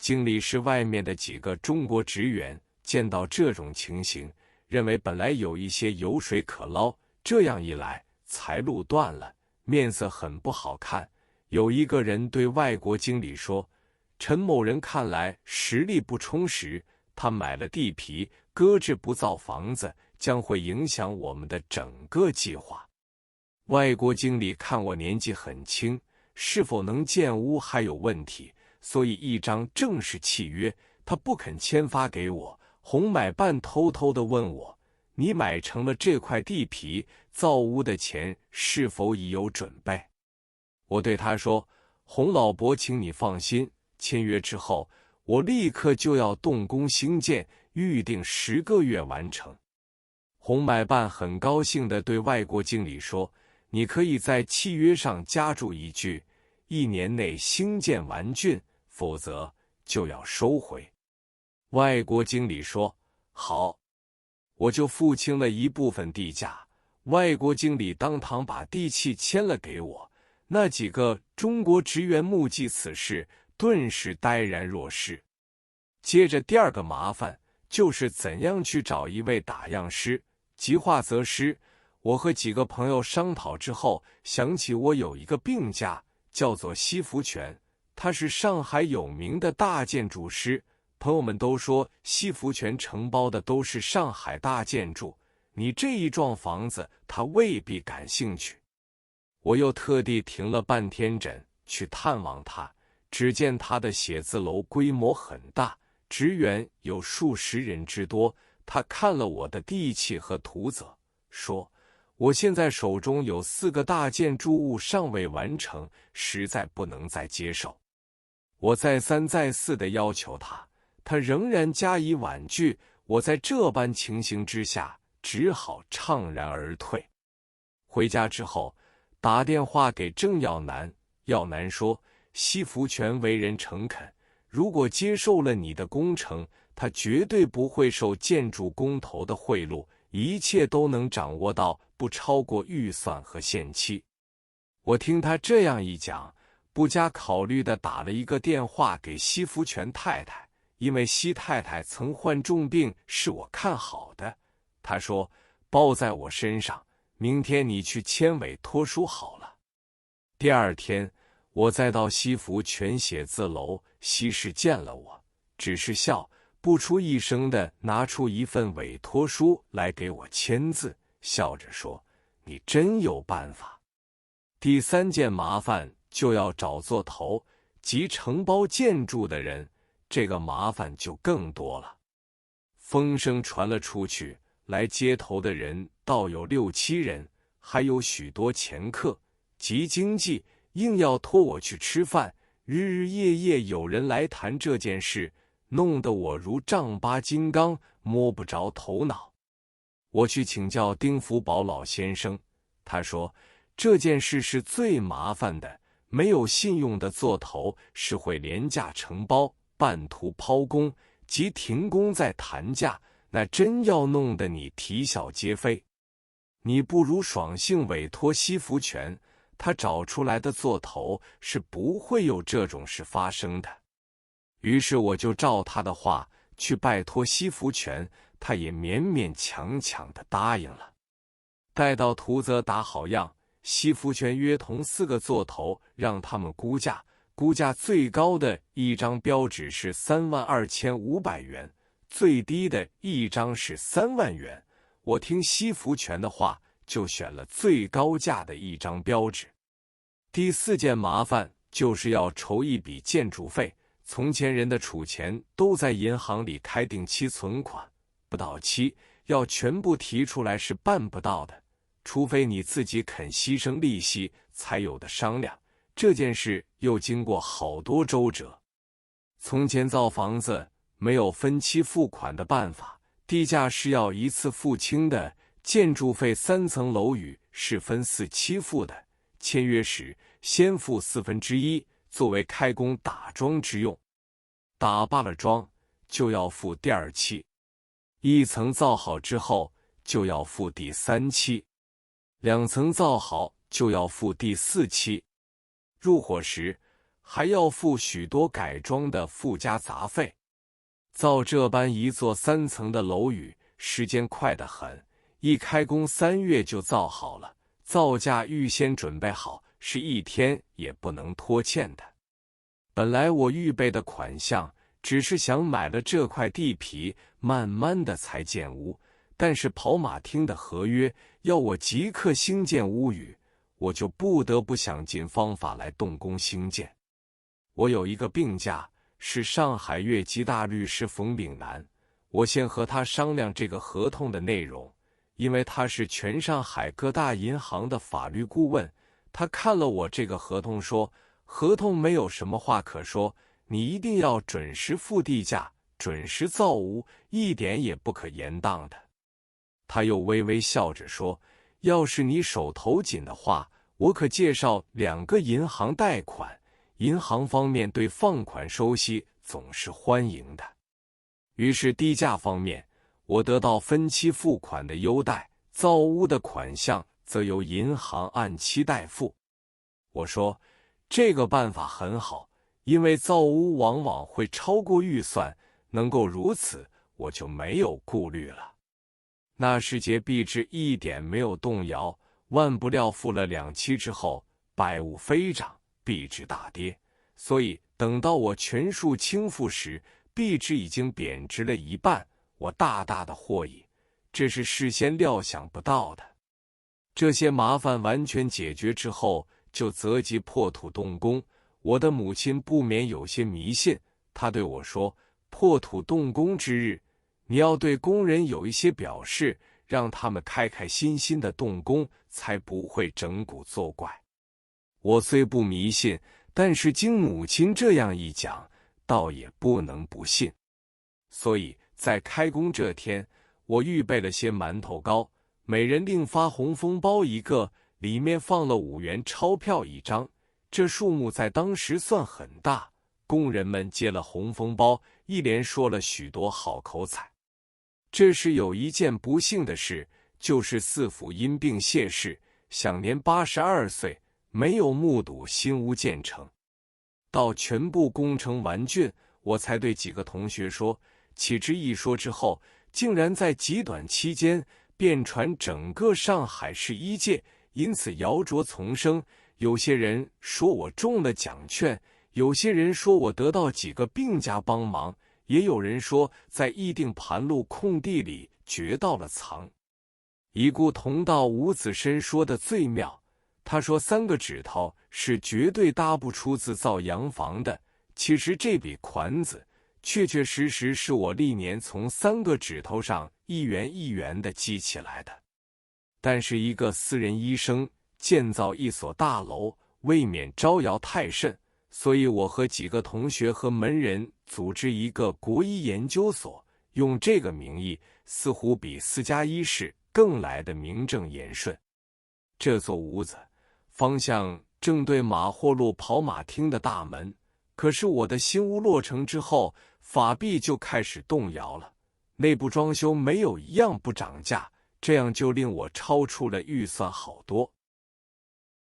经理室外面的几个中国职员见到这种情形，认为本来有一些油水可捞，这样一来财路断了，面色很不好看。有一个人对外国经理说，陈某人看来实力不充实，他买了地皮，搁置不造房子，将会影响我们的整个计划。外国经理看我年纪很轻，是否能建屋还有问题，所以一张正式契约他不肯签发给我。洪买办偷偷地问我，你买成了这块地皮，造屋的钱是否已有准备？我对他说，洪老伯请你放心，签约之后我立刻就要动工兴建，预定10个月完成。洪买办很高兴地对外国经理说，你可以在契约上加注一句，1年内兴建完竣，否则就要收回。外国经理说，好，我就付清了一部分地价。外国经理当堂把地契签了给我。那几个中国职员目击此事，顿时呆然若失。接着第二个麻烦就是怎样去找一位打样师及画则师。我和几个朋友商讨之后，想起我有一个病家叫做西福全，他是上海有名的大建筑师。朋友们都说西福全承包的都是上海大建筑，你这一幢房子他未必感兴趣。我又特地停了半天诊去探望他，只见他的写字楼规模很大，职员有数十人之多。他看了我的地契和图则，说我现在手中有4个大建筑物尚未完成，实在不能再接受。我再三再四地要求他，他仍然加以婉拒。我在这般情形之下，只好怅然而退。回家之后，打电话给郑耀南，耀南说，西福全为人诚恳，如果接受了你的工程，他绝对不会受建筑工头的贿赂，一切都能掌握到不超过预算和限期。我听他这样一讲，不加考虑地打了一个电话给西福全太太，因为西太太曾患重病，是我看好的。他说，包在我身上，明天你去签委托书好了。第二天，我再到西福全写字楼，西氏见了我，只是笑，不出一声地拿出一份委托书来给我签字，笑着说，你真有办法。第3件麻烦就要找做头及承包建筑的人，这个麻烦就更多了。风声传了出去，来接头的人倒有6、7人，还有许多掮客及经济，硬要拖我去吃饭，日日夜夜有人来谈这件事，弄得我如丈八金刚，摸不着头脑。我去请教丁福宝老先生，他说这件事是最麻烦的，没有信用的做头是会廉价承包，半途抛工及停工再谈价，那真要弄得你啼笑皆非。你不如爽性委托西福全，他找出来的做头是不会有这种事发生的。于是我就照他的话去拜托西福全，他也勉勉强强地答应了。待到图则打好样，西福全约同4个做头，让他们估价，估价最高的一张标纸是32500元，最低的一张是3万元。我听西福全的话，就选了最高价的一张标纸。第4件麻烦就是要筹一笔建筑费。从前人的储钱都在银行里开定期存款，不到期要全部提出来是办不到的，除非你自己肯牺牲利息，才有的商量。这件事又经过好多周折。从前造房子没有分期付款的办法，地价是要一次付清的，建筑费3层楼宇是分4期付的，签约时先付1/4，作为开工打桩之用。打罢了桩就要付第2期，1层造好之后就要付第3期，2层造好就要付第4期。入伙时还要付许多改装的附加杂费。造这般一座3层的楼宇，时间快得很，一开工3月就造好了，造价预先准备好，是一天也不能拖欠的。本来我预备的款项，只是想买了这块地皮，慢慢的才建屋，但是跑马厅的合约要我即刻兴建屋宇，我就不得不想尽方法来动工兴建。我有一个病假，是上海越级大律师冯炳南，我先和他商量这个合同的内容，因为他是全上海各大银行的法律顾问。他看了我这个合同说，合同没有什么话可说，你一定要准时付地价，准时造屋，一点也不可延宕的。他又微微笑着说，要是你手头紧的话，我可介绍2个银行贷款，银行方面对放款收息总是欢迎的。于是地价方面，我得到分期付款的优待，造屋的款项则由银行按期代付。我说，这个办法很好，因为造屋往往会超过预算，能够如此，我就没有顾虑了。那时节币值一点没有动摇，万不料付了2期之后，百物飞涨，币值大跌，所以等到我全数清付时，币值已经贬值了1半，我大大的获益，这是事先料想不到的。这些麻烦完全解决之后，就择机破土动工。我的母亲不免有些迷信，她对我说，破土动工之日，你要对工人有一些表示，让他们开开心心的动工，才不会整蛊作怪。我虽不迷信，但是经母亲这样一讲，倒也不能不信。所以在开工这天，我预备了些馒头糕，每人另发红封包1个，里面放了5元钞票1张，这数目在当时算很大。工人们接了红封包，一连说了许多好口彩。这时有一件不幸的事，就是四府因病谢世，享年82岁，没有目睹新屋建成。到全部工程完竣，我才对几个同学说，岂知一说之后，竟然在极短期间遍传整个上海市医界，因此谣诼丛生。有些人说我中了奖券，有些人说我得到几个病家帮忙，也有人说在议定盘路空地里掘到了藏。已故同道吴子深说的最妙，他说3个指头是绝对搭不出自造洋房的，其实这笔款子确确实实是我历年从3个指头上1元1元的积起来的。但是一个私人医生建造一所大楼，未免招摇太甚，所以我和几个同学和门人组织一个国医研究所，用这个名义，似乎比私家医室更来的名正言顺。这座屋子方向正对马货路跑马厅的大门，可是我的新屋落成之后，法币就开始动摇了，内部装修没有一样不涨价，这样就令我超出了预算好多。